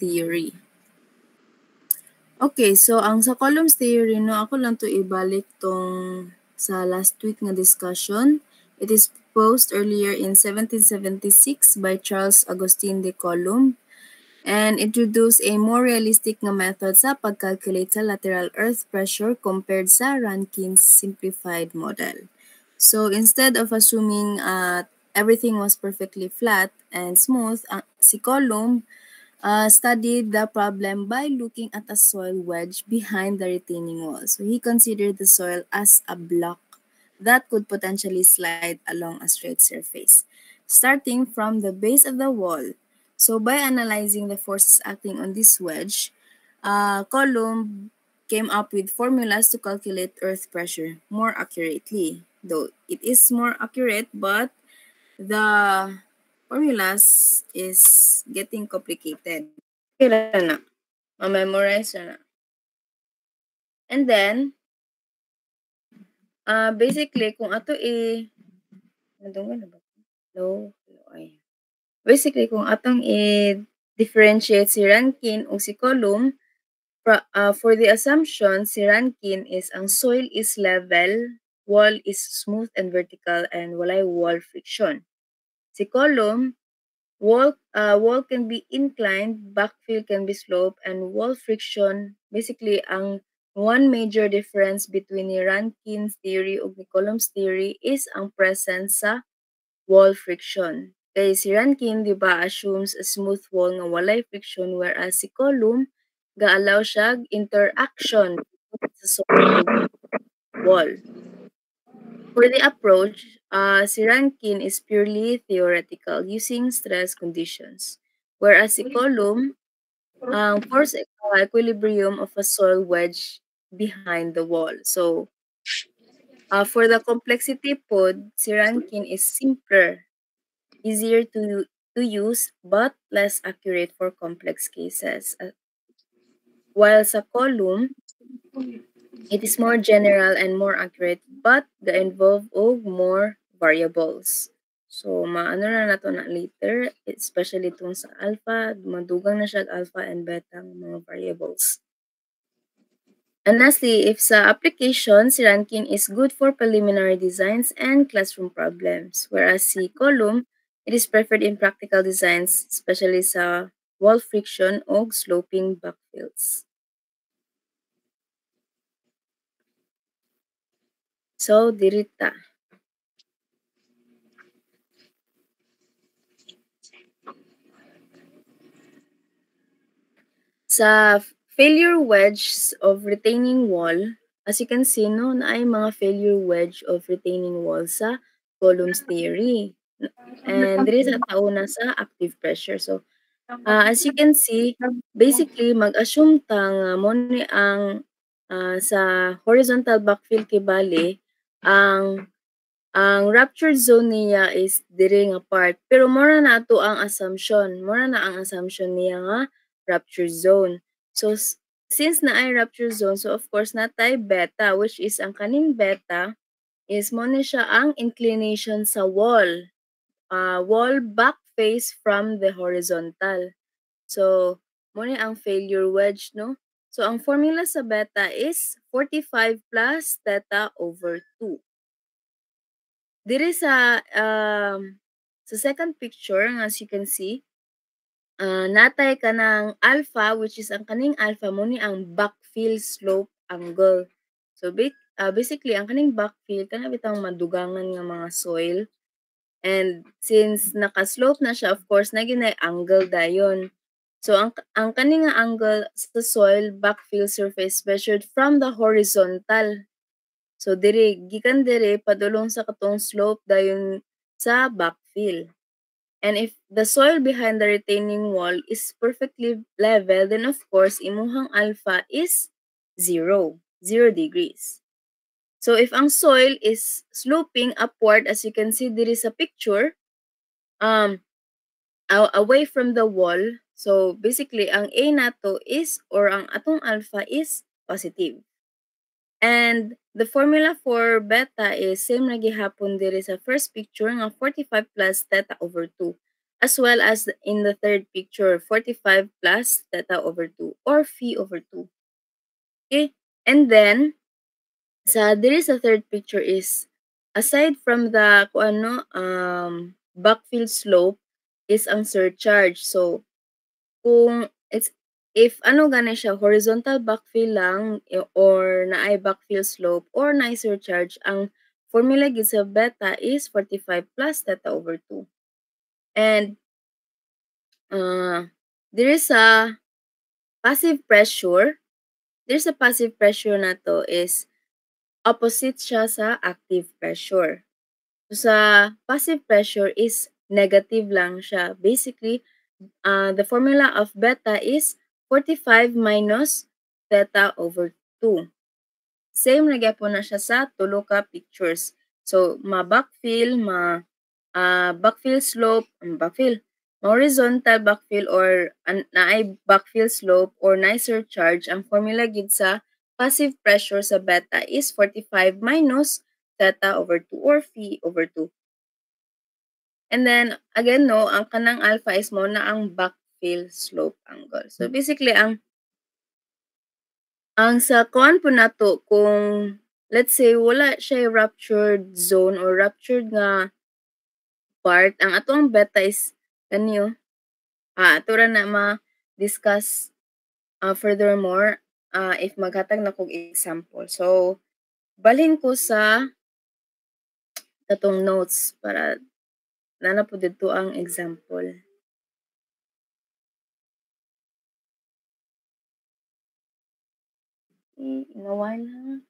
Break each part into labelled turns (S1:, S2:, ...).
S1: theory. Okay, so ang sa columns theory, no, ako lang to ibalik tong sa last week nga discussion. It is proposed earlier in 1776 by Charles Augustin de Coulomb and introduced a more realistic nga method sa pag-calculate sa lateral earth pressure compared sa Rankin's simplified model. So instead of assuming everything was perfectly flat and smooth, si Coulomb studied the problem by looking at a soil wedge behind the retaining wall. So he considered the soil as a block that could potentially slide along a straight surface, starting from the base of the wall. So by analyzing the forces acting on this wedge, Coulomb came up with formulas to calculate earth pressure more accurately. Though it is more accurate, but the formulas is getting complicated. Kaya na, ma-memorize na. And then, basically, kung ato basically, kung atong i-differentiate si Rankin o si Coulomb, for the assumption, si Rankin is ang soil is level, wall is smooth and vertical, and walay wall friction. Si Coulomb, wall can be inclined, backfill can be sloped, and wall friction, basically, ang one major difference between ni Rankin's theory ug ni Coulomb's theory is ang presence sa wall friction. Kay si Rankin, di ba, assumes a smooth wall nga walay friction, whereas si Coulomb, ga-allow siya interaction sa soil wall. For the approach, si Rankin is purely theoretical using stress conditions, whereas si Coulomb, force equilibrium of a soil wedge behind the wall. So, for the complexity pod, si Rankin is simpler, easier to use, but less accurate for complex cases. While sa Coulomb, it is more general and more accurate, but ga-involve og more variables. So, maano na nato na later, especially itong sa alpha, madugang na siya alpha and beta ng mga variables. And lastly, if sa application, si Rankin is good for preliminary designs and classroom problems, whereas si Coulomb, it is preferred in practical designs, especially sa wall friction o sloping backfills. So, dirita. Sa failure wedge of retaining wall, as you can see, no, na ay mga failure wedge of retaining wall sa Coulomb's theory. And diri sa tauna sa active pressure. So, as you can see, basically, mag-assume ta nga mo ni ang sa horizontal backfill kay bali, ang ruptured zone niya is diri nga part. Pero mora na ato ang assumption. Mora na ang assumption niya nga rupture zone. So, since na ay rupture zone, so of course natay beta, which is ang kaning beta is mo ni siya ang inclination sa wall. Wall back face from the horizontal. So, mo ni ang failure wedge, no? So, ang formula sa beta is 45 plus theta over 2. Diri sa second picture, as you can see, natay ka ng alpha, which is ang kaning alpha mo ni ang backfill slope angle. So, basically, ang kaning backfill, kana bitang madugangan nga mga soil. And since naka-slope na siya, of course, naginay angle dayon. So, ang kaning nga angle sa soil backfill surface measured from the horizontal. So, gikan diri, padulong sa katong slope dayon sa backfill. And if the soil behind the retaining wall is perfectly level, then of course, imuhang alpha is 0 degrees. So, if ang soil is sloping upward, as you can see diri sa picture, away from the wall, so basically, ang A nato is, or ang atong alpha is positive. And the formula for beta is same na gihapon diri sa first picture nga 45 plus theta over 2. as well as in the third picture, 45 plus theta over 2 or phi over 2. Okay, and then there is a third picture is aside from the backfill slope is ang surcharge. So kung it's if gani siya horizontal backfill lang or naay backfill slope or naay surcharge, ang formula gid sa beta is 45 plus theta over 2. And there is a passive pressure. There's a passive pressure na to is opposite siya sa active pressure. So sa passive pressure is negative lang siya. Basically, the formula of beta is 45 minus theta over 2. Same na gyapon na siya sa tulo ka pictures. So ma-backfill, backfill slope, horizontal backfill or naay backfill slope or naay surcharge, ang formula gid sa passive pressure sa beta is 45 minus theta over 2 or phi over 2. And then again ang kanang alpha is mo na ang backfill slope angle. So basically ang sa kuan po nato kung let's say wala siya ruptured zone or ruptured nga part, ang atong beta is kanyo ato ra na ma-discuss furthermore if maghatag na kog example. So balhin ko sa katong notes para nana po dito ang example. Inaway na.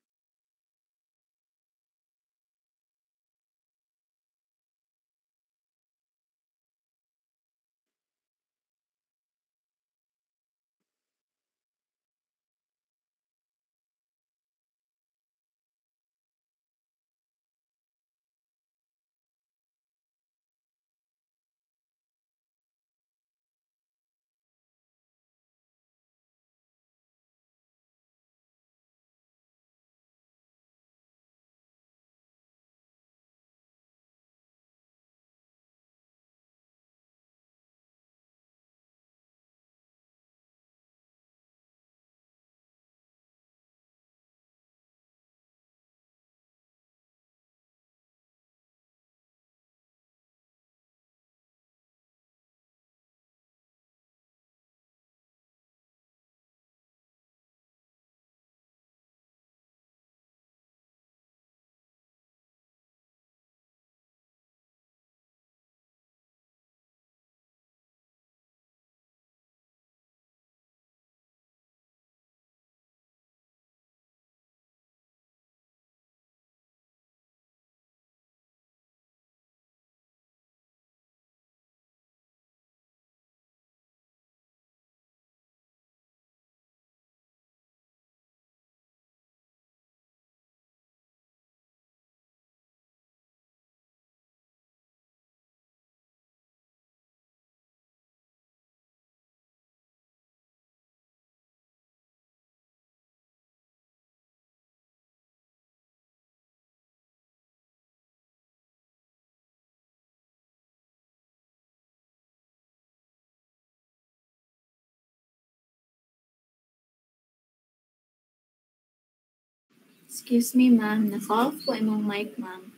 S2: Excuse me, ma'am. Naka-off po imong mic, ma'am.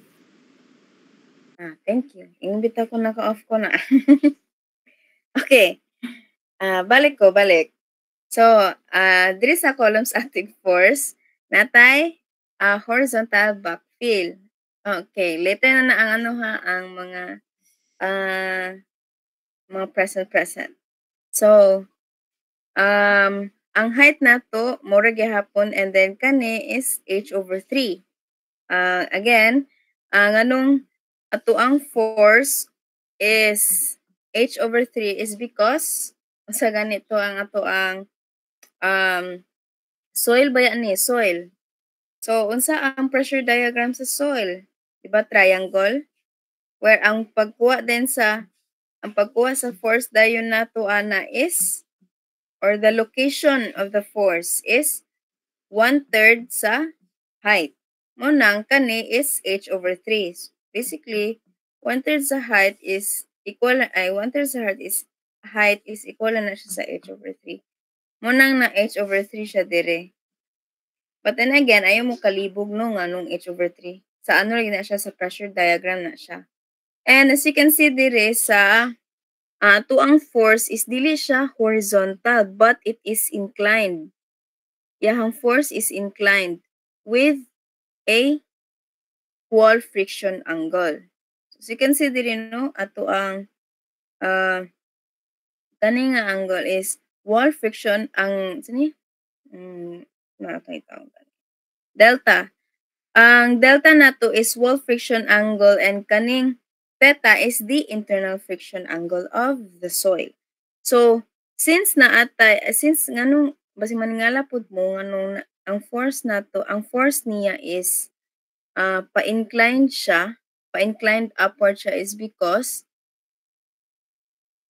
S1: Thank you. Imbita ko naka-off ko na. Okay. Balik. So, diri sa column static force, natay horizontal backfill. Okay, later na ang ang mga present. So, ang height nato mura gyapon and then kani is h over 3. Again, ang ang force is h over 3 is because sa ganito ang ang soil ba yan ni? Soil. So, unsa ang pressure diagram sa soil? Diba triangle? Where ang pagkuha sa force dayon nato ana is or the location of the force is 1/3 sa height. Munang kani is h over 3. Basically, 1/3 sa height is equal ay 1/3 sa height is equal na siya sa h over 3. Munang na h over 3 siya dire. But then again, ayaw mo kalibog no nga nung h over 3. Sa ano lagi na siya sa pressure diagram na siya. And as you can see dire sa to ang force is dili siya horizontal but it is inclined. Yahang force is inclined with a wall friction angle. So as you can see dire no ato ang kani nga angle is wall friction ang sini delta. Ang delta nato is wall friction angle and kaning theta is the internal friction angle of the soil. So since nganong basi maningala pud mo nganong ang force nato, ang force niya is pa-inclined siya, pa-inclined upward siya is because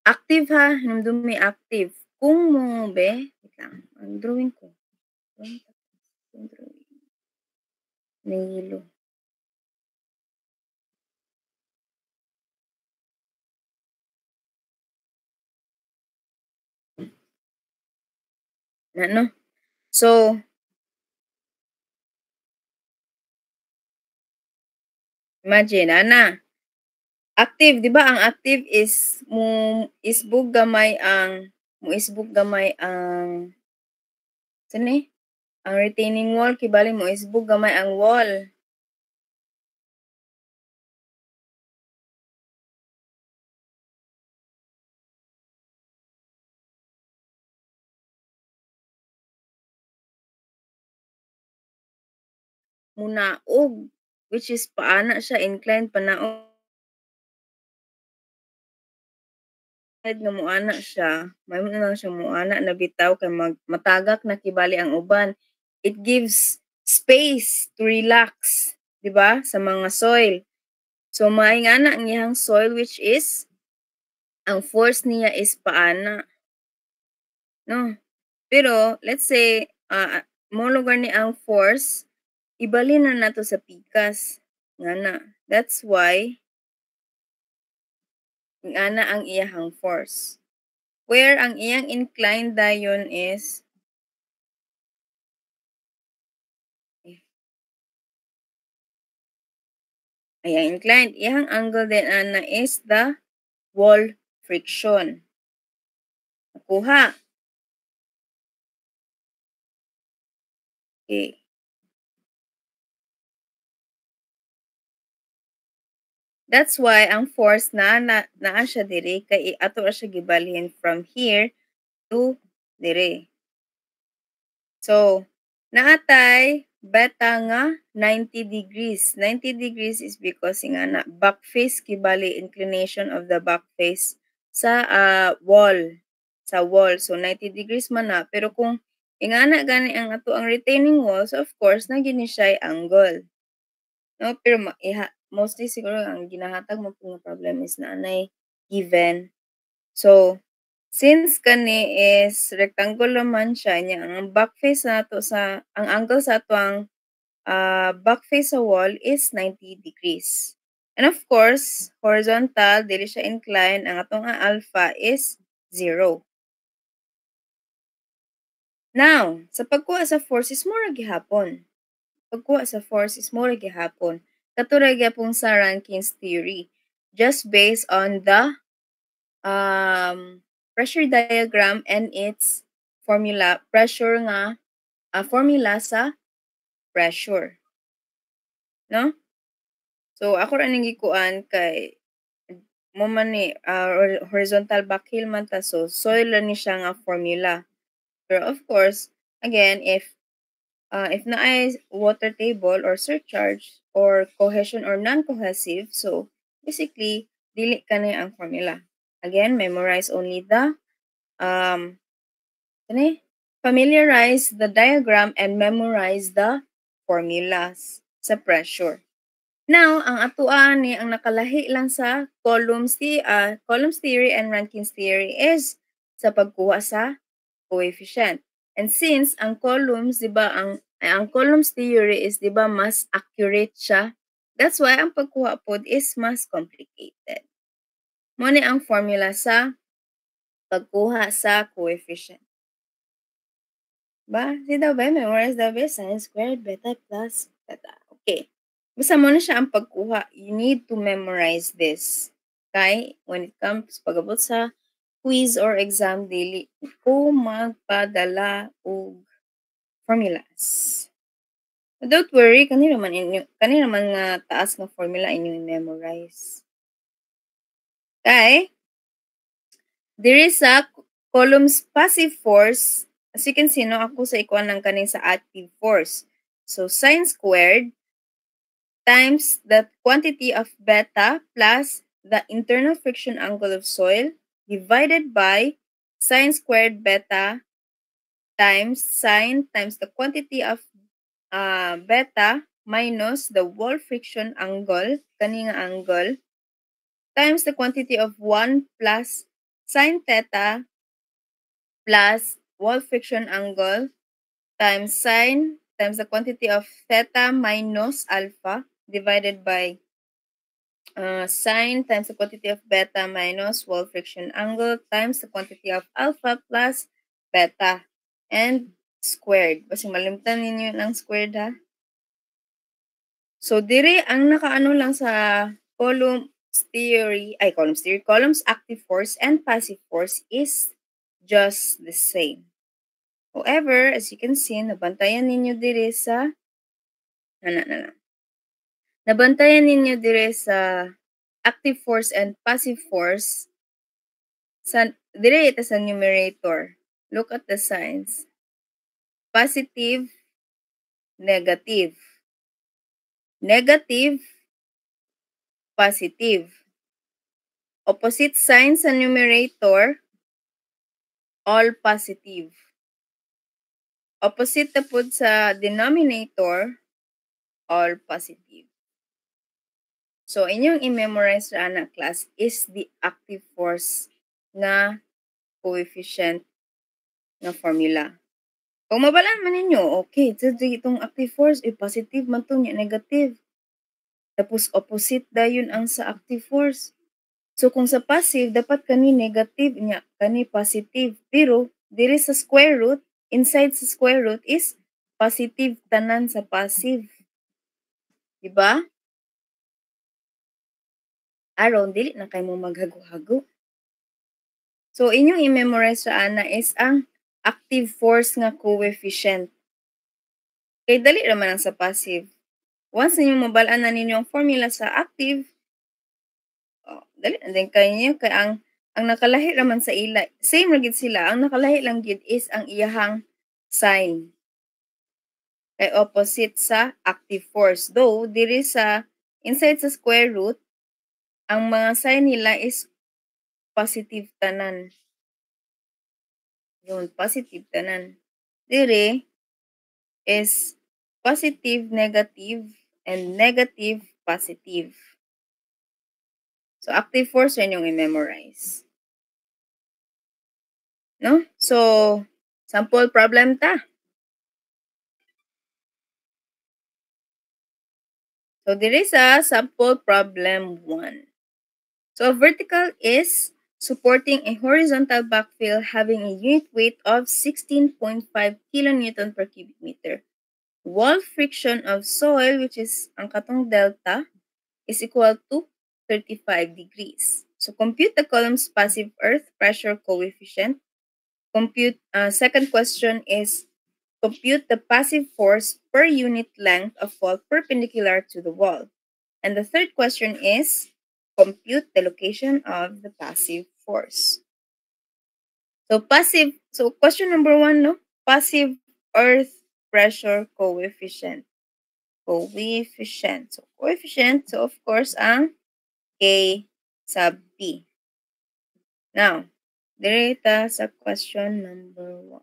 S1: active ha, hinumdumi active. Kung mo wait lang, ang drawing ko. Nahilo. Ano? So, imagine, active, di ba? Ang active is isbog gamay ang sini? Ang retaining wall kibali mo isbog gamay ang wall. Munaog, which is paana siya inclined panaog nga muana siya, may mo lang siya muana na bitaw kay matagak na kibali ang uban. It gives space to relax, di ba? Sa mga soil. So maingana ang iyang soil which is ang force niya is paana. No. Pero let's say mo lugar ni ang force ibalin na nato sa pikas. Ngana. That's why ngana ang iyang force. Where ang iyang inclined dayon is ayan inclined. Iyang angle din ana is the wall friction. Nakuha. Okay. That's why ang force naa siya dire kay ato siya gibalhin from here to dire. So, naatay beta nga 90 degrees. 90 degrees is because nga na back face kibali inclination of the back face sa wall. Sa wall. So, 90 degrees man na. Pero kung ingana gani ang ato ang retaining wall, so of course, na gini siya angle. No? Pero mostly siguro ang ginahatag mo pong problem is na anay given. So, since kani is rectangle man siya niya, ang back face nato ang angle sa ato ang back face sa wall is 90 degrees. And of course, horizontal, dili siya inclined, ang atong alpha is 0. Now, sa pagkuha sa force is more gihapon. Pagkuha sa force is more gihapon. Katulad gyapon sa Rankins theory. Just based on the pressure diagram and its formula, pressure nga, formula sa pressure. No? So, ako rin gikuan kay mo man ni horizontal backheel man ta, so soil ni siya nga formula. Pero of course, again, if na ay water table or surcharge or cohesion or non-cohesive, so basically, dili ka na ang formula. Again, memorize only the familiarize the diagram and memorize the formulas sa pressure. Now, ang atuan ni ang nakalahi lang sa columns theory and Rankins theory is sa pagkuha sa coefficient. And since ang columns, 'di ba, ang columns theory is 'di ba mas accurate siya. That's why ang pagkuha pod is mas complicated. Mo ni ang formula sa pagkuha sa coefficient. Ba? Si daw ba? Memorize daw ba? Sin squared beta plus beta. Okay. Basta mo na siya ang pagkuha. You need to memorize this. Okay? When it comes pag-abot sa quiz or exam daily, ko magpadala og formulas. But don't worry, kanina man nga taas nga formula inyong memorize. Okay? There is a column's passive force. As you can see, no, ako sa ikuan ng kanin sa active force. So, sin squared times the quantity of beta plus the internal friction angle of soil divided by sin squared beta times sin times the quantity of beta minus the wall friction angle, kaning angle, times the quantity of 1 plus sin theta plus wall friction angle times sin times the quantity of theta minus alpha divided by sin times the quantity of beta minus wall friction angle times the quantity of alpha plus beta and squared. Basing malimtan ninyo ng squared ha. So, dire ang nakaano lang sa columns active force and passive force is just the same. However, as you can see, nabantayan ninyo dire sa nabantayan ninyo dire sa active force and passive force sa dire ita sa numerator. Look at the signs. Positive, negative. Negative, positive. Opposite sign sa numerator, all positive. Opposite na po sa denominator, all positive. So, inyong i-memorize ra na class is the active force na coefficient na formula. Kung mabalaan man ninyo, okay, so itong active force, positive man to niya, negative. Tapos opposite dayon ang sa active force. So kung sa passive, dapat kani negative niya, kani positive. Pero diri sa square root, inside sa square root is positive tanan sa passive. Diba? Aron, dili na kayo mo maghago-hago. So inyong i-memorize sa ana is ang active force nga coefficient. Kay dali naman ang sa passive. Once ninyong mabalaan na ninyo ang formula sa active, dali na din kayo niyo. Kaya ang nakalahi naman sa ila, same ra gid sila. Ang nakalahi lang gid is ang iyahang sign. Kay opposite sa active force. Though, diri sa inside sa square root, ang mga sign nila is positive tanan. Yun, positive tanan. Diri is positive, negative, and negative, positive. So, active force yun yung i-memorize. No? So, sample problem ta. So, there is a sample problem 1. So, a vertical is supporting a horizontal backfill having a unit weight of 16.5 kilonewton per cubic meter. Wall friction of soil, which is ang katong delta, is equal to 35 degrees. So, compute the column's passive earth pressure coefficient. Second question is compute the passive force per unit length of wall perpendicular to the wall. And the third question is compute the location of the passive force. So question number 1, no? Passive earth pressure coefficient. So coefficient, so of course, ang K sub P. Now, direta sa question number 1.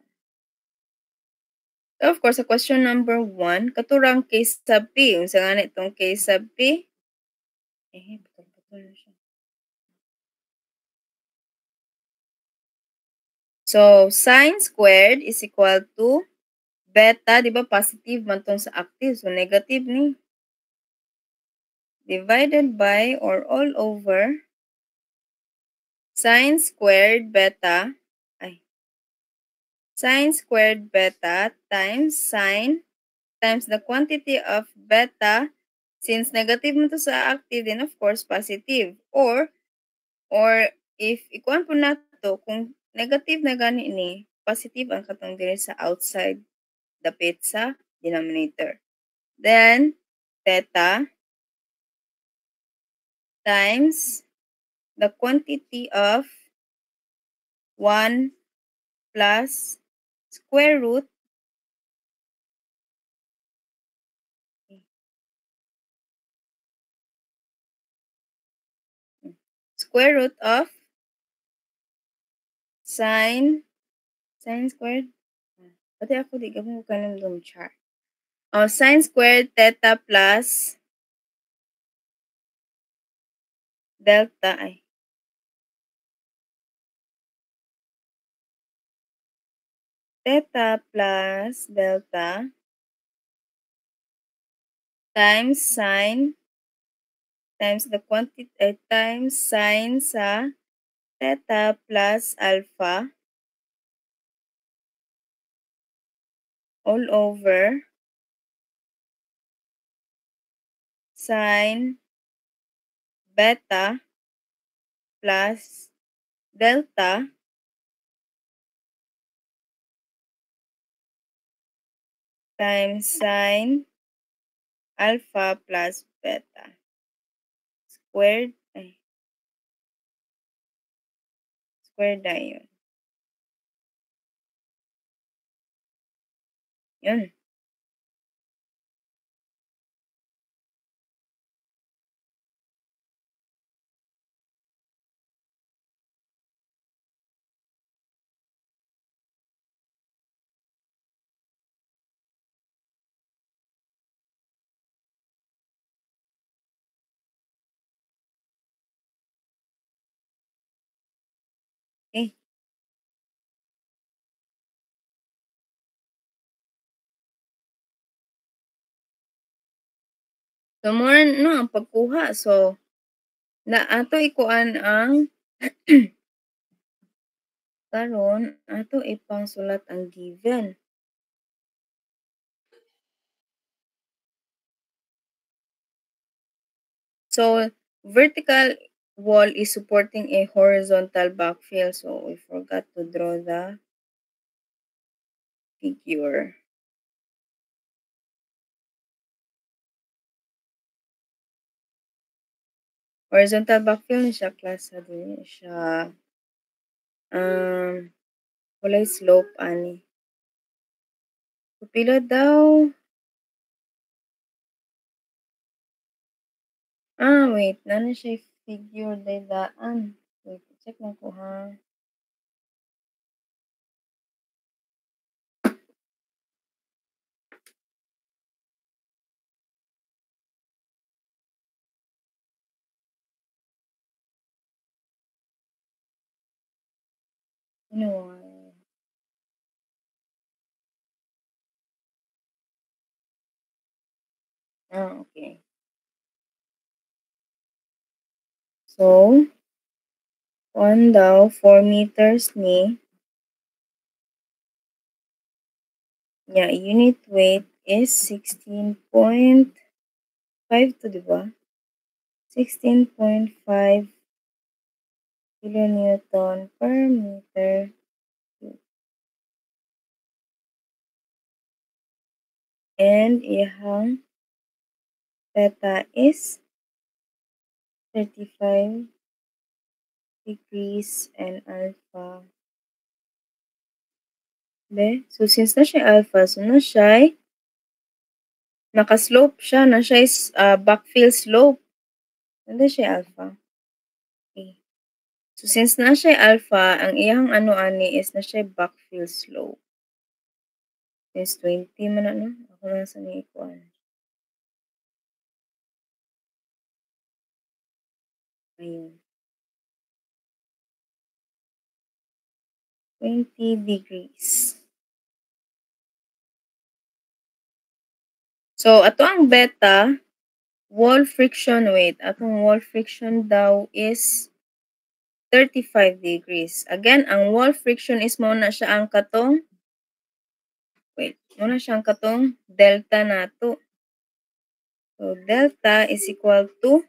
S1: So, of course, sa question number 1, katurang K sub P. Unsa nga na itong K sub P? So, sin squared is equal to beta, di ba, positive man tong sa active. So, negative ni. Divided by or all over sine squared beta times sine times the quantity of beta. Since negative mo to sa active, then of course positive. Or if ikuan po nato kung negative na gani ni, positive ang katong diri sa outside dapit sa denominator. Then theta times the quantity of 1 plus square root of sine squared. Pati ako di gamo kanang room chart. Sine squared theta plus delta theta plus delta times sine times the quantity times sine sa theta plus alpha all over sine beta plus delta times sine alpha plus beta squared na yun. Yun. Okay. So, more no, ang pagkuha. So, na ato ikuan ang karon ato ipang sulat ang given. So, vertical wall is supporting a horizontal backfill. So, we forgot to draw the figure. Horizontal backfill ni siya class sa din siya walay slope ani. Pila daw? Wait, nana siya figure daan. Wait, check lang ko ha. Ano? Okay. So, 1 daw, 4 meters ni. Yeah, unit weight is 16.5 to, diba? 16.5 kilonewton per meter cube. And iyang theta is 35 degrees and alpha. De, so since na siya alpha, so na siya naka-slope siya, na siya is backfill slope. Nanda siya alpha. Okay. So since na siya alpha, ang iyang ano ani is na siya backfill slope. Is 20 man na, no? Ako lang sa ni ikuan. Ayun. 20 degrees. So, ato ang beta, wall friction weight. Atong wall friction daw is 35 degrees. Again, ang wall friction is muna siya ang katong muna siyang katong delta nato. So, delta is equal to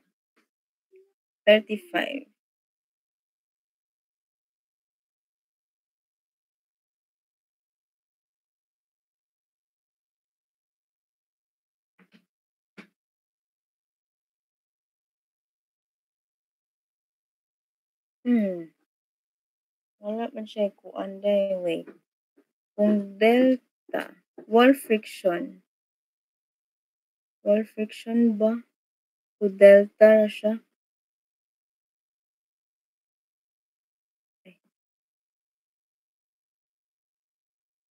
S1: 35. Wala man siya kuan day, wait. Kung delta, wall friction ba? Kung delta na siya.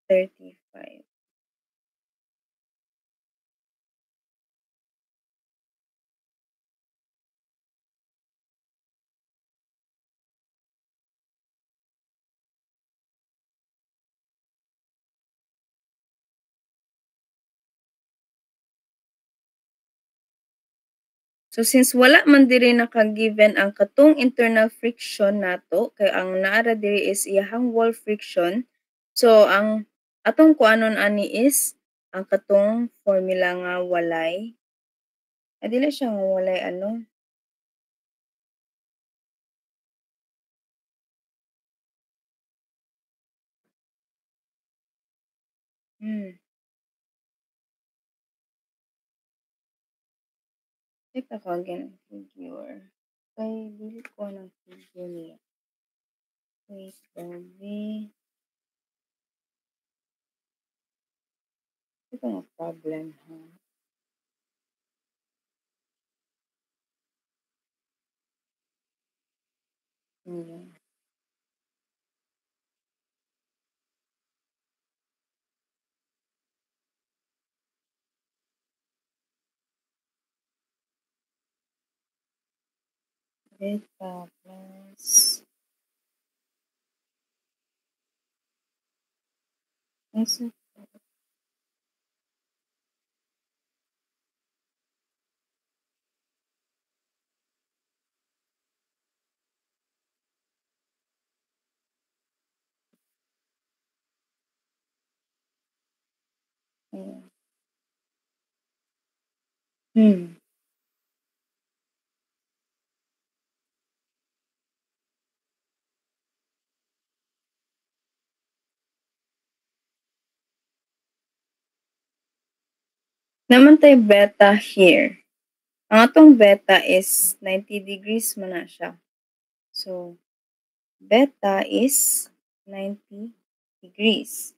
S1: 35. So since wala man diri naka-given ang katong internal friction nato, kay ang naara diri is iyahang wall friction. So ang atong kuanon ani is ang katong formula nga walay. Dili siya nga walay ano. Check ako again ang figure. Kay dili ko ng figure niya. Wait, LV. Ito nga problem, ha? Yeah. Beta plus Asa ayan. Naman tay beta here. Ang atong beta is 90 degrees man na siya. So, beta is 90 degrees.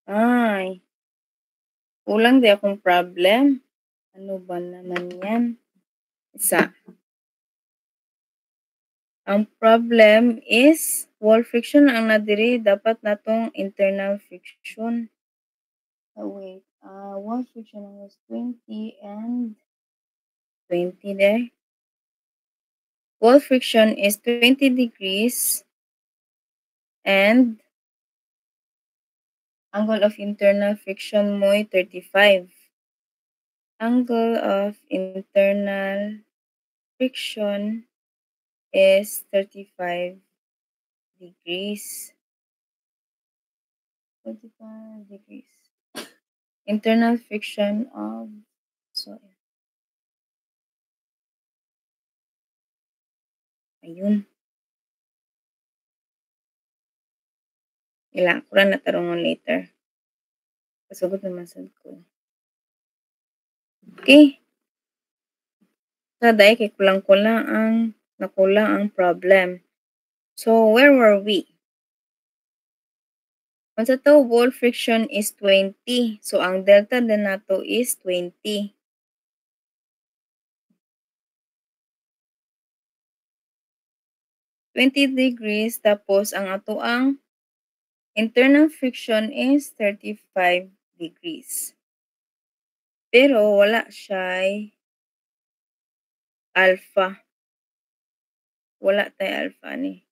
S1: Ay, kulang di akong problem. Ano ba naman yan? Isa. Ang problem is wall friction ang nadiri, dapat natong internal friction. Wait, wall friction was 20 and 20 there. Wall friction is 20 degrees and angle of internal friction mo 35. Angle of internal friction is 35 degrees. 35 degrees. Internal friction of soil. Ayun. Ila, ko na tarungon later. Pasugod naman sad ko. Okay. Sa dahil kay kulang-kulang ang problem. So, where were we? Kung sa to, wall friction is 20. So, ang delta din nato is 20. 20 degrees, tapos ang ato ang internal friction is 35 degrees. Pero wala siya'y alpha. Wala tay alpha ni.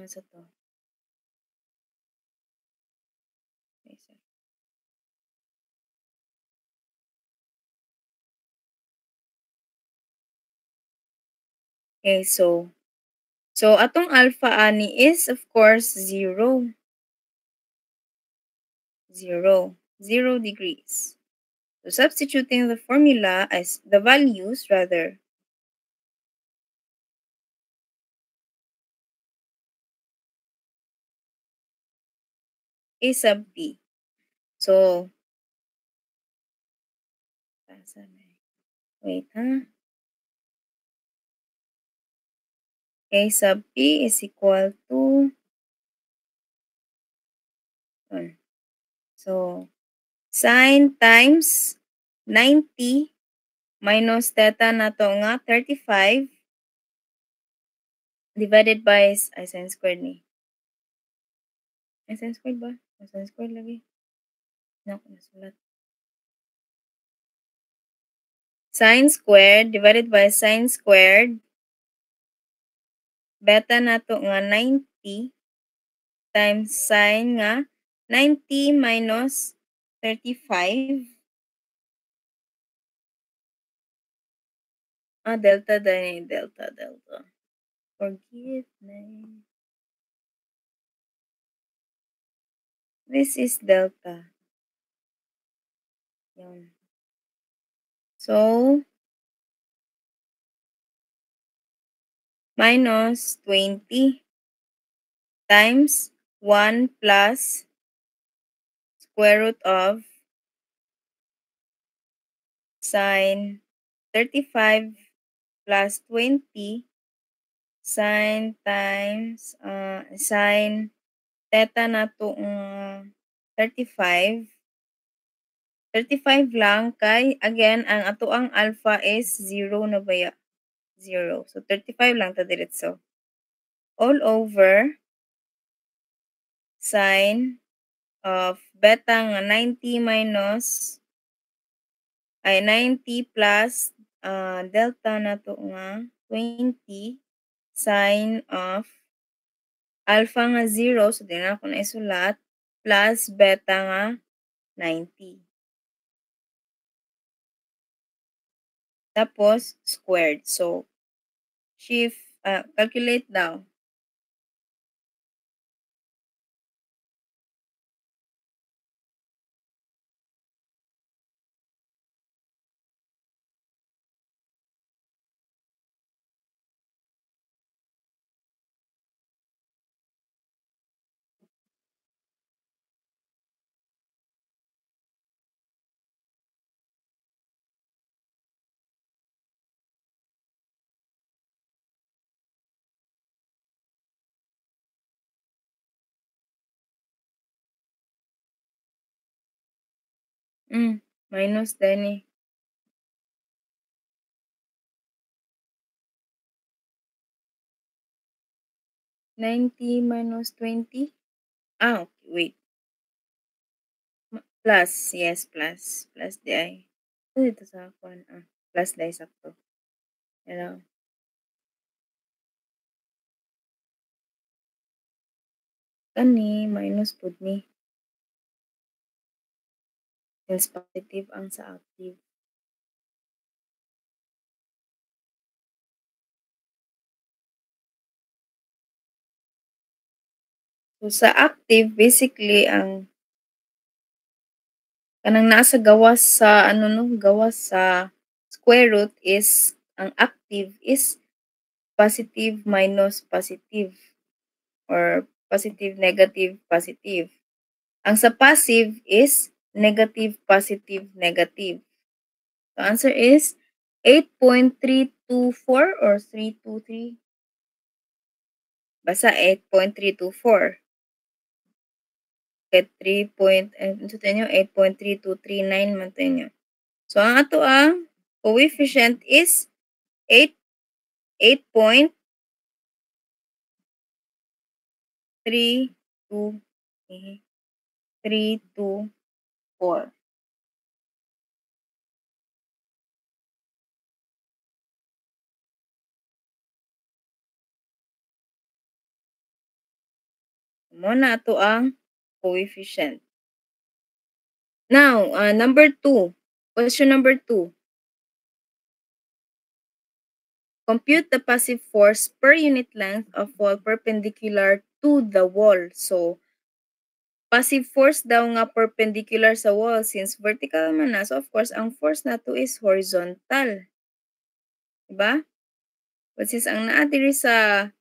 S1: Sa to. Okay, so atong alpha ani is of course 0. 0 degrees. So substituting the formula as the values rather. A sub B. So wait, A sub B is equal to so sine times 90 minus theta na to nga 35 divided by sine squared ni. Sine squared ba? Sine squared lagi. Naku, nasulat. Sine squared divided by sine squared. Beta na to nga 90 times sine nga 90 minus 35. Delta din. Delta. Forget na. This is delta. Yan. So, minus 20 times 1 plus square root of sine 35 plus 20 sine times sine theta na to 35. 35 lang kay again ang ato ang alpha is 0 na baya. 0. So 35 lang ta diretso. All over sine of beta nga 90 minus 90 plus delta na to nga 20 sine of alpha nga 0, so di na ako na isulat, plus beta nga 90. Tapos squared. So shift calculate daw. Minus din eh. $90 minus 20? Okay, wait. Plus, yes, plus. Plus di ay. Ito sa akin. Plus di sakto. Hello. Kani, minus po ni. Since positive ang sa active. So, sa active, basically, ang kanang nasa gawas sa, gawas sa square root is, ang active is positive minus positive or positive, negative, positive. Ang sa passive is negative, positive, negative. So, answer is 8.324 or 323. Basta 8.324. Get 8.3239 man tayo. So, ang ato ang coefficient is 8.32. 3, 2, 4. Mo na ato ang coefficient. Now, number 2. Question number 2. Compute the passive force per unit length of wall perpendicular to the wall. So, passive force daw nga perpendicular sa wall since vertical man na. So, of course, ang force na to is horizontal. Diba? But since ang naa diri sa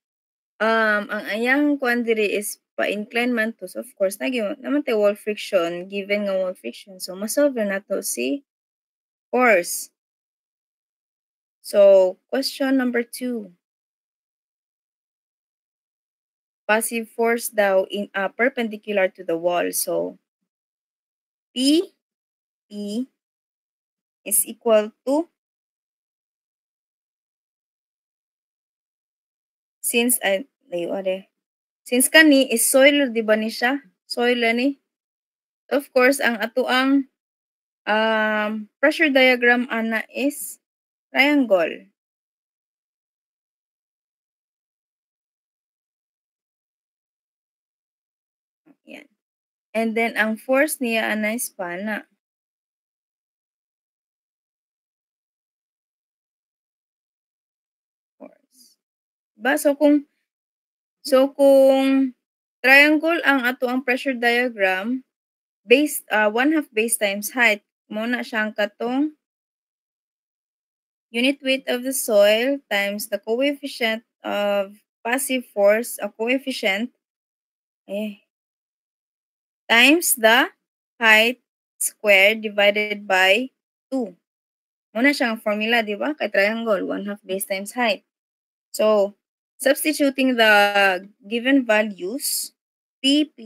S1: ang ayang kuan diri is pa-incline man to. So, of course, naman tayo wall friction, given nga wall friction. So, masolve na to si force. So, question number 2. Passive force daw in perpendicular to the wall. So, P is equal to, since kani is soil, di ba ni siya? Soil ni. Of course, ang ato ang pressure diagram ana is triangle. Yan. And then, ang force niya ana is pana. Force. Diba? So kung triangle ang ato ang pressure diagram, base, 1/2 base times height, muna siyang katong unit weight of the soil times the coefficient of passive force, a coefficient, times the height squared divided by 2. Muna siyang formula, di ba? Kay triangle, 1/2 base times height. So, substituting the given values, PP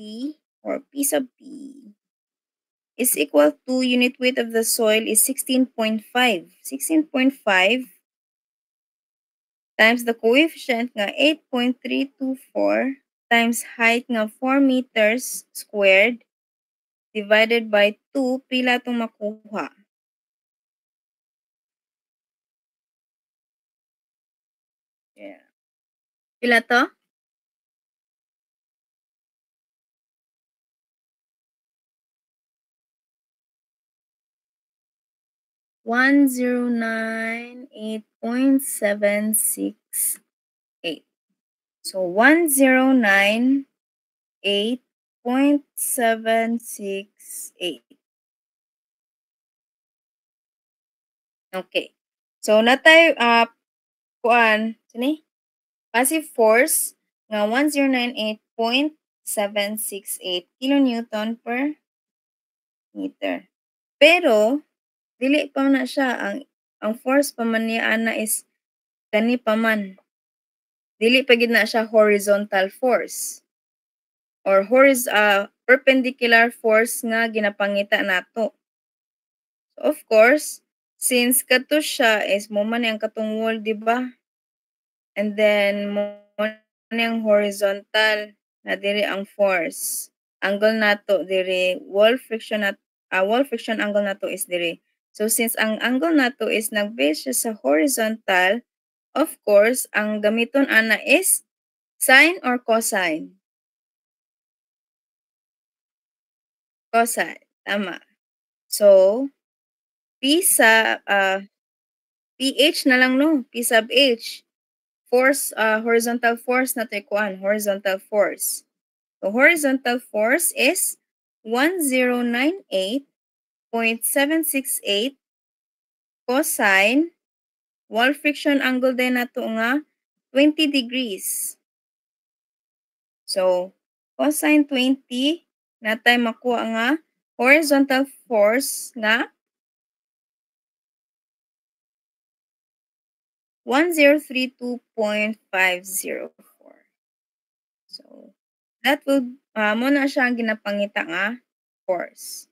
S1: or P sub P is equal to unit weight of the soil is 16.5. 16.5 times the coefficient nga 8.324 times height nga 4 meters squared divided by 2, pila itong makuha? Yeah. Pila to? 1098.768. So 1098.768. Okay. So natay kuan sini passive force nga 1098.768 kilonewton per meter. Pero dili pa na siya ang force pa man niya ana is kani pa man. Dili pa gid na siya horizontal force or perpendicular force nga ginapangita nato. So of course, since kato siya is mo man ang katong wall, di ba? And then mo man ang horizontal na diri ang force. Angle nato diri wall friction angle nato is diri. So since ang angle nato is nag-base siya sa horizontal, of course, ang gamiton ana is sine or cosine? Cosine, tama. So, PH na lang no, P sub H. Force, horizontal force na kuan, horizontal force. So, horizontal force is 1098.768 cosine wall friction angle din nato nga 20 degrees. So, cosine 20 natay makuha nga horizontal force nga 1032.504. So, that will mo na siya ang ginapangita nga force.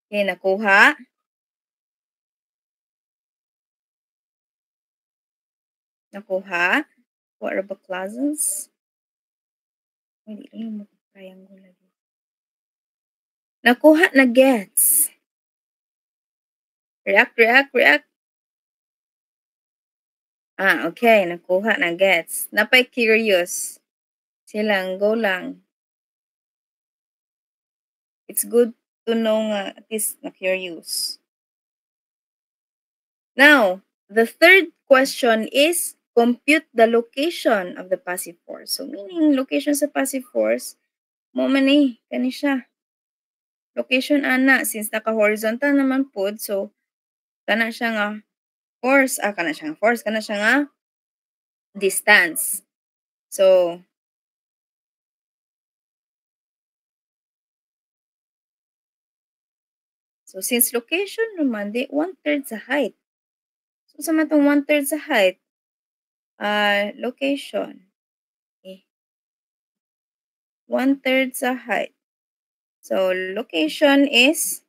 S1: Okay, nakuha. Nakuha. What are the classes? Hindi lang mo triangle lagi. Nakuha na gets. React. Okay. Nakuha na gets. Napay curious. Silang, go lang. It's good to know nga at least na curious. Now, the third question is compute the location of the passive force. So, meaning location sa passive force, mo man kani siya. Location ana, since naka-horizontal naman po, so, kana siya nga force, kana siya nga distance. So, since location naman, di 1/3 sa height. So, sa matong 1/3 sa height, location. 1/3 sa height. So, location is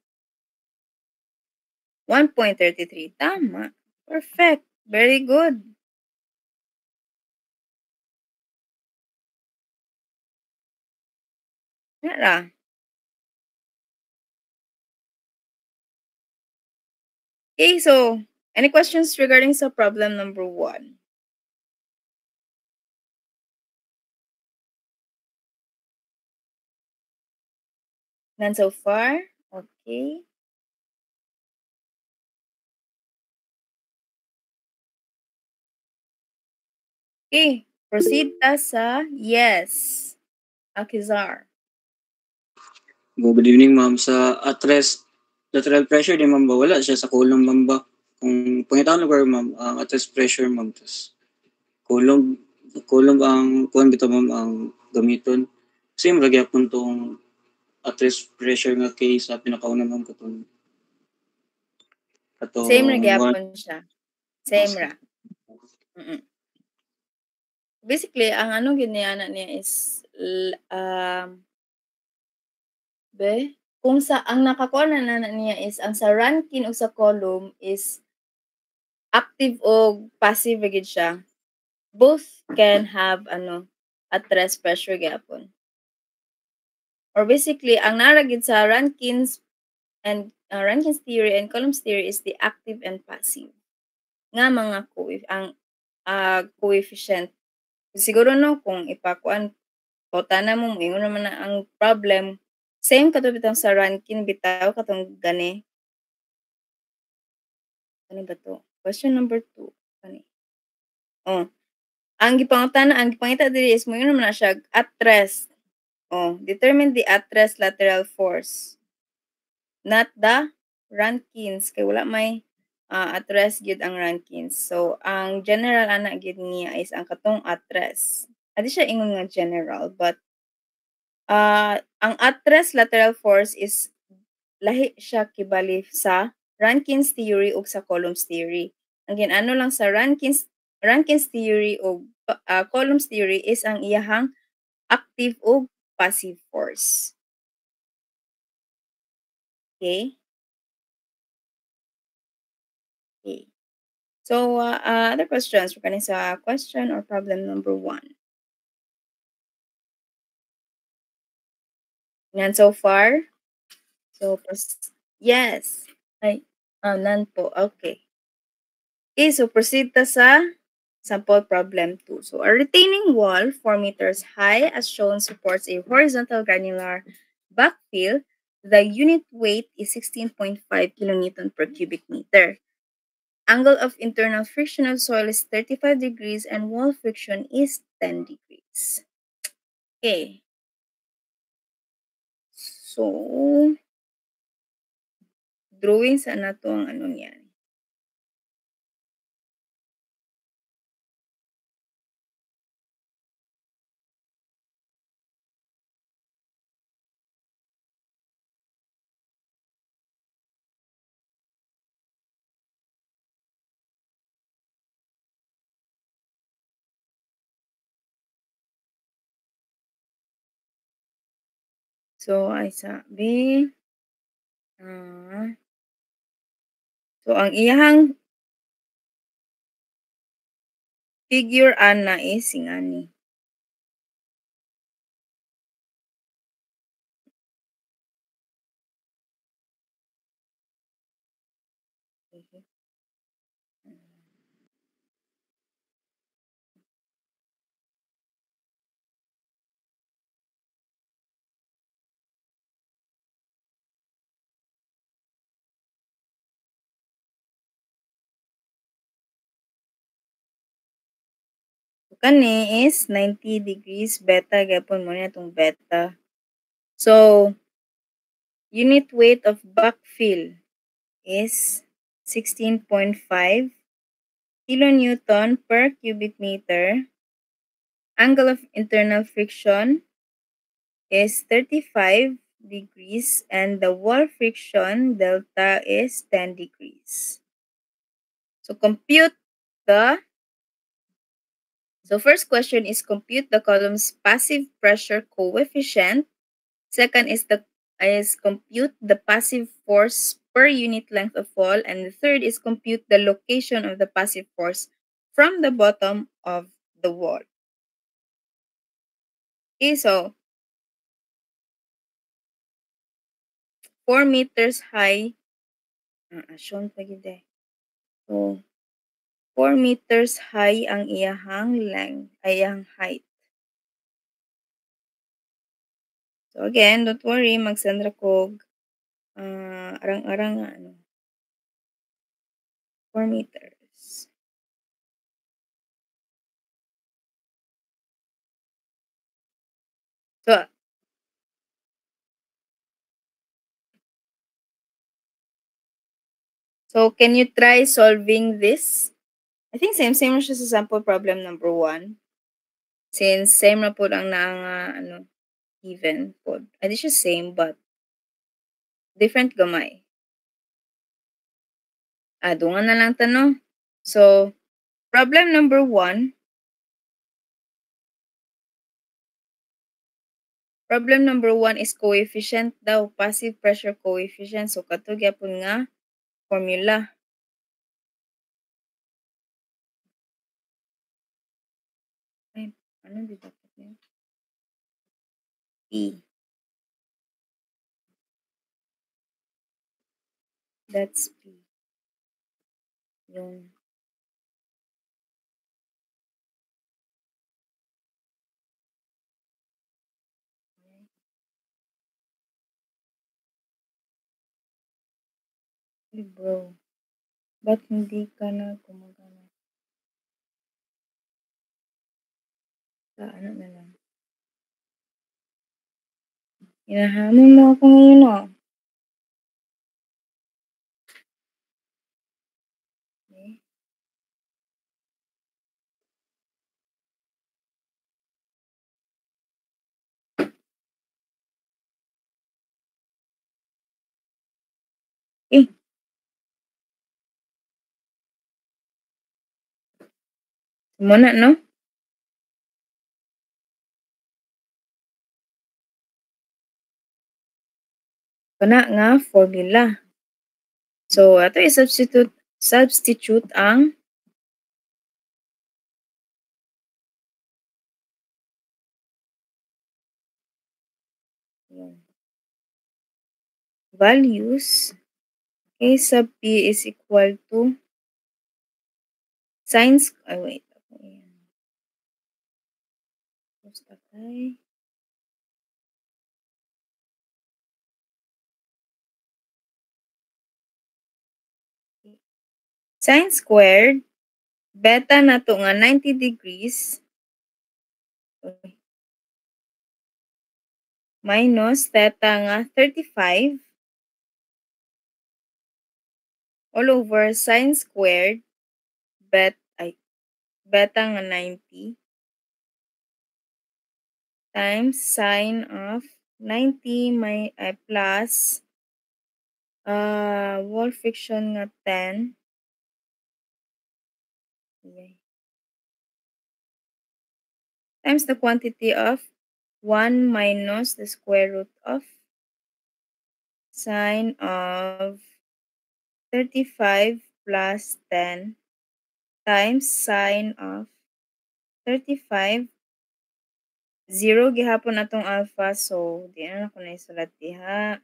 S1: 1.33. Tama. Perfect. Very good. Nara. Okay, so, any questions regarding sa problem number 1? None so far? Okay. Okay, proceed ta sa yes. Akizar.
S3: Good evening, ma'am. Sa at-rest lateral pressure, di ma'am ba? Wala siya sa column, ma'am ba? Kung pangitaan lugar, ma'am, ang at-rest pressure, ma'am, tas column ang kuhan bitaw, ma'am, ang gamiton. Same ra gyapon tong at-rest pressure nga case sa pinakauna, ma'am, katong
S1: Same ra gyapon siya. Same ra. Basically, ang ano giniyana niya is kung sa ang nakakuha na niya is ang sa ranking o sa column is active o passive gid siya. Both can have at-rest pressure gyapon. Or basically, ang nara gid sa Rankins and Rankins theory and Coulomb's theory is the active and passive nga mga coefficient. Siguro no kung ipakuan o tanan mo ingon naman na ang problem same kato bitaw sa Rankin bitaw katong gani. Ano ba to? Question number 2. Kani. Ang gipangita diri is mo yun naman na siya at rest. Determine the at rest lateral force. Not the Rankins kay wala may at rest gyud ang Rankins. So ang general ana gyud niya is ang katong at rest. Adi siya ingon nga general but ang at rest lateral force is lahi siya kibali sa Rankins theory ug sa Coulomb's theory. Ang ginano lang sa Rankins theory ug Coulomb's theory is ang iyahang active ug passive force. Okay? Okay. So, other questions regarding sa question or problem number 1? None so far? So, yes. Ay, none po. Okay. Okay, so proceed ta sa sample problem 2. So, a retaining wall 4 meters high as shown supports a horizontal granular backfill. The unit weight is 16.5 kilonewton per cubic meter. Angle of internal friction of soil is 35 degrees and wall friction is 10 degrees. Okay. So, drawing sa nato ang ano niyan. So, ay sabi, so ang iyahang figure ana is ingani. Kani is 90 degrees beta, gapon mo na itong beta. So, unit weight of backfill is 16.5 kilonewton per cubic meter. Angle of internal friction is 35 degrees and the wall friction delta is 10 degrees. So compute the first question is compute the column's passive pressure coefficient. Second is compute the passive force per unit length of wall, and the third is compute the location of the passive force from the bottom of the wall. Okay, so 4 meters high. Shown pa gid eh. So 4 meters high ang iyahang length, iyahang height. So again, don't worry, mag-send ra kog arang-arang nga 4 meters. So can you try solving this? I think same ra siya sa sample problem number 1. Since same na po ang given po. Adi siya same but different gamay. Dungan na lang tanong. So, problem number 1. Problem number 1 is coefficient daw, passive pressure coefficient. So, kato gyapon nga formula. Ay, ano di dapat yun? E. That's P. Yung bro, ba't hindi ka na gumagana? Sa ano na lang. Hinahamon mo ako ngayon Okay. Muna, no? Kana nga formula. So, ato i-substitute ang values. A sub P is equal to sines, wait. Sine squared, beta na to nga 90 degrees minus theta nga 35 all over sine squared beta nga 90 times sine of 90 plus wall friction nga 10 times the quantity of 1 minus the square root of sine of 35 plus 10 times sine of 35. 0 gihapon atong alpha, so di na ako na isulat diha.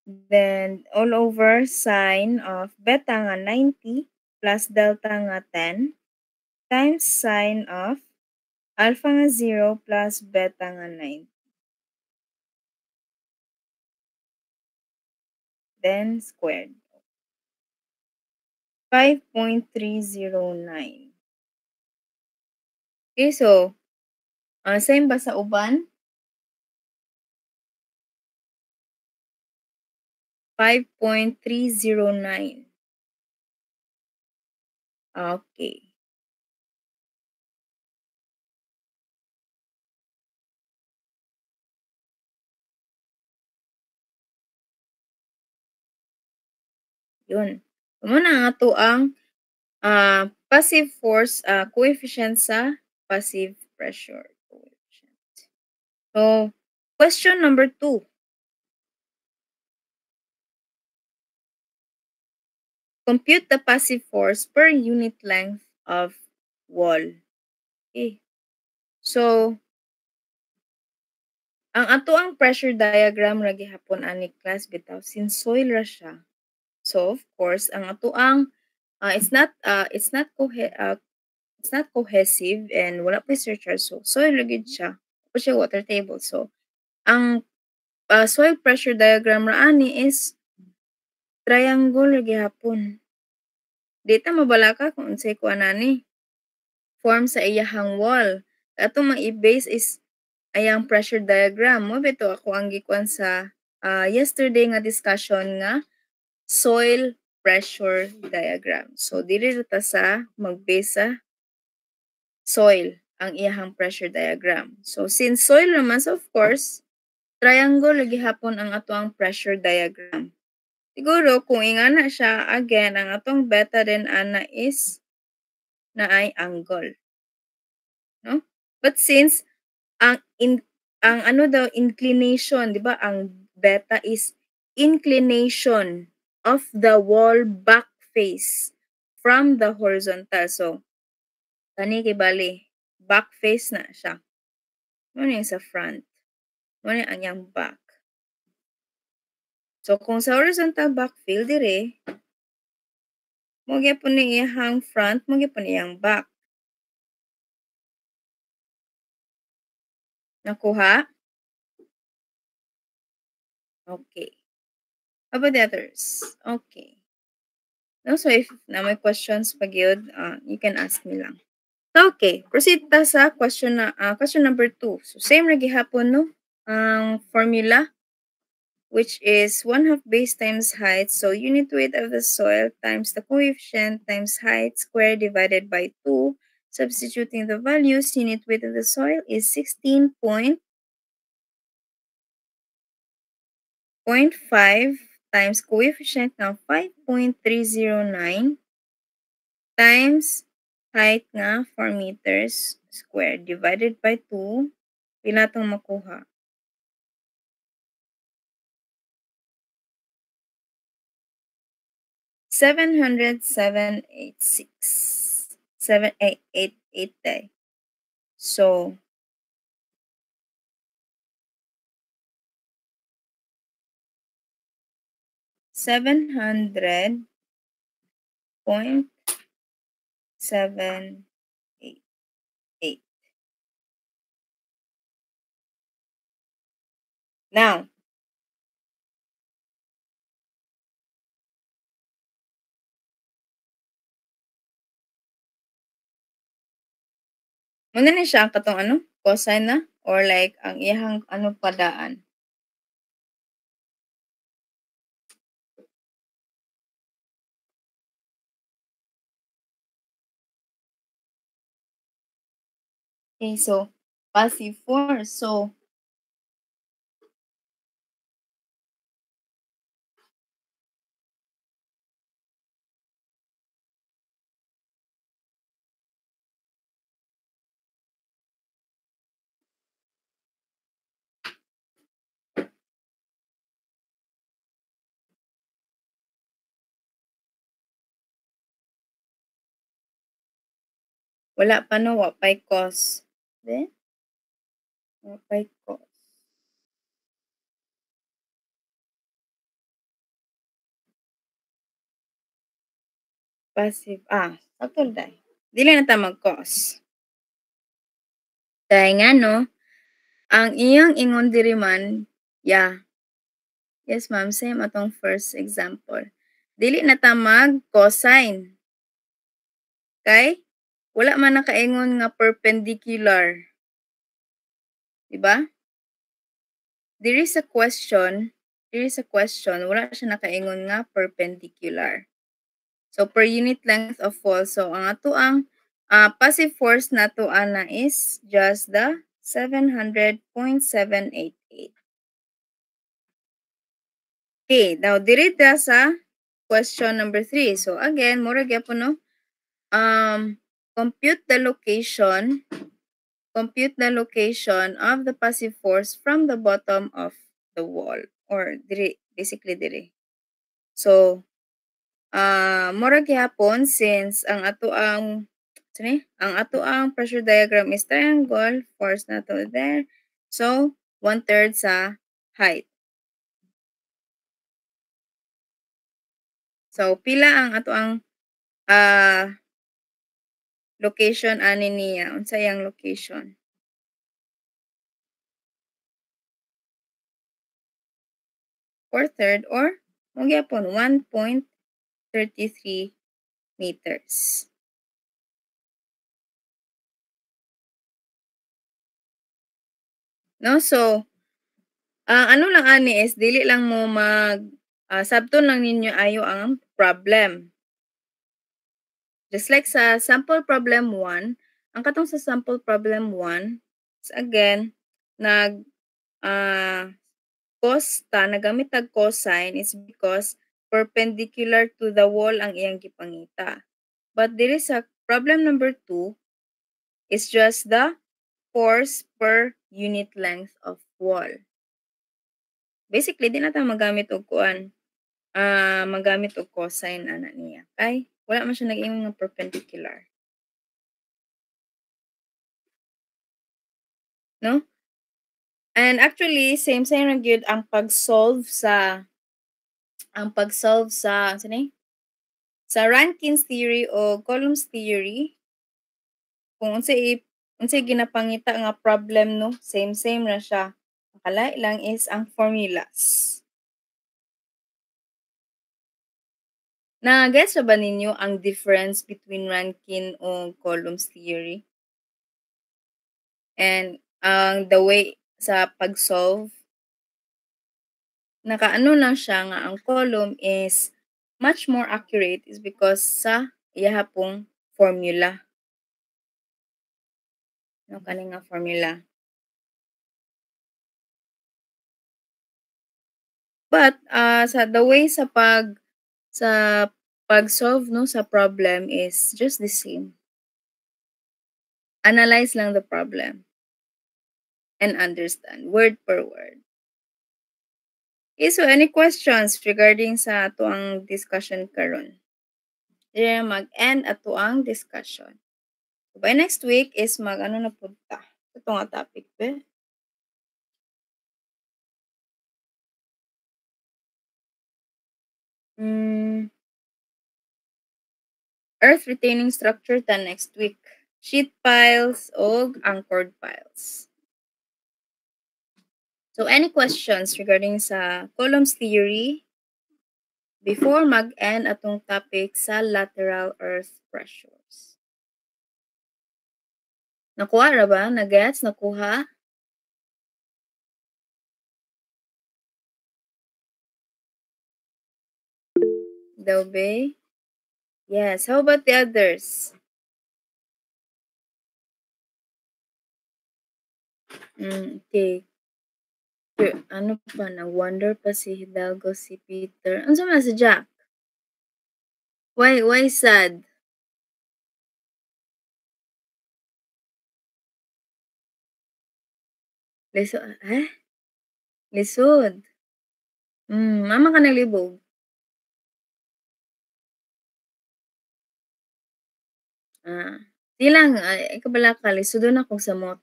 S1: Then, all over sine of beta nga 90 plus delta nga 10 times sine of alpha nga 0 plus beta nga 90. Then, squared. 5.309. Okay, so, same ba sa uban? 5.309. Okay. Yun. Muna ang ato ang passive force coefficient sa passive pressure coefficient. So, question number 2. Compute the passive force per unit length of wall. Okay. So, ang ato ang pressure diagram ra gihapon ani class bitaw since soil ra siya. So, of course, ang ato ang it's not cohesive and wala pa surcharge. So, soil ra gid siya. Wala siya water table. So, ang soil pressure diagram ra ani is triangle ra gihapon. Dita mabalaka kung unsay kuan ani form sa iyahang wall. Ato i-base is ayang pressure diagram. Mo bito ako ang gikuan sa yesterday nga discussion nga soil pressure diagram. So, dili ta sa mag-base sa soil ang iyahang pressure diagram. So, since soil naman, so of course, triangle lagi hapon ang atong pressure diagram. Siguro, kung ingana siya, again, ang atong beta din ana is na ay angle. No? But since ang inclination, di ba? Ang beta is inclination of the wall back face from the horizontal. So, kani kay bali, back face na siya. Ano yung sa front? Ano yung anyang back? So, kung sa horizontal backfill dire, mo gyapon ni iyang front, mo gyapon iyang back. Nakuha? Okay. How about the others? Okay. No, so if na may questions pag yun, you can ask me lang. Okay, proceed ta sa question number 2. So same ra gihapon no ang formula, which is 1/2 base times height. So unit weight of the soil times the coefficient times height squared divided by 2. Substituting the values, unit weight of the soil is 16.5 times coefficient ng 5.309 times height nga 4 meters squared divided by 2. Pila itong makuha? $707.86. 7,888. So, $700.788. Now, muna na siya ang katong cosine na or like ang iyahang padaan. Okay, so passive force. So, wala pa no, wapay cos. Then, wapay cos. passive, sakto day. Dili na ta mag-cause. Kaya nga no, ang iyang ingon diri man, yes ma'am, same atong first example. Dili na ta mag-cosine. Kay wala man nakaingon nga perpendicular. Diba? There is a question, wala siya nakaingon nga perpendicular. So per unit length of fall, so ang ato ang passive force nato ana is just the 700.788. Okay, now diri ta sa question number 3. So again, mura gyapon no. Compute the location of the passive force from the bottom of the wall, or diri, basically diri. So mura gyapon, since ang ato ang pressure diagram is triangle, force nato there. So 1/3 sa height. So pila ang ato ang location ani niya? Unsa yang location? Four-third, or mo gyapon 1.33 meters. No, so ano lang ani is dili lang mo sabton lang ninyo ayo ang problem. Just like sa sample problem 1, ang katong sa sample problem 1 is again nagamit tag cosine is because perpendicular to the wall ang iyang gipangita. But there is a problem number 2 is just the force per unit length of wall. Basically, di na ta magamit og cosine ana niya. Kay wala man siya nag-ingon nga perpendicular. No? And actually, same ra gyud ang pag-solve sa sa Rankin's theory o Coulomb's theory. Kung unsay ginapangita nga problem, no, same ra siya. Ang kalahi lang is ang formulas. Na-guess ba ninyo ang difference between Rankin o Coulomb's theory? And the way sa pag-solve, nakaano lang siya nga ang Coulomb is much more accurate is because sa iya pong formula. No, kani nga formula. But sa the way sa pag-solve no sa problem is just the same. Analyze lang the problem and understand word per word. Okay, so any questions regarding sa ato ang discussion karon? Dire mag-end ato ang discussion. So by next week is mag-ano na punta. Ito nga topic ba? Earth retaining structure ta next week. Sheet piles o anchored piles. So any questions regarding sa Coulomb's theory before mag-end atong topic sa lateral earth pressures? Nakuha ra ba? Nagets? Nakuha? Daw ba? Yes. How about the others? Okay. Ano pa? Nag-wonder pa si Hidalgo, si Peter. Ano sa si Jack? Why sad? Lisod. Mama ka naglibog. Di lang, ikabala ka, lisodon ako sa mot.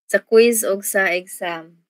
S1: Sa quiz o sa exam.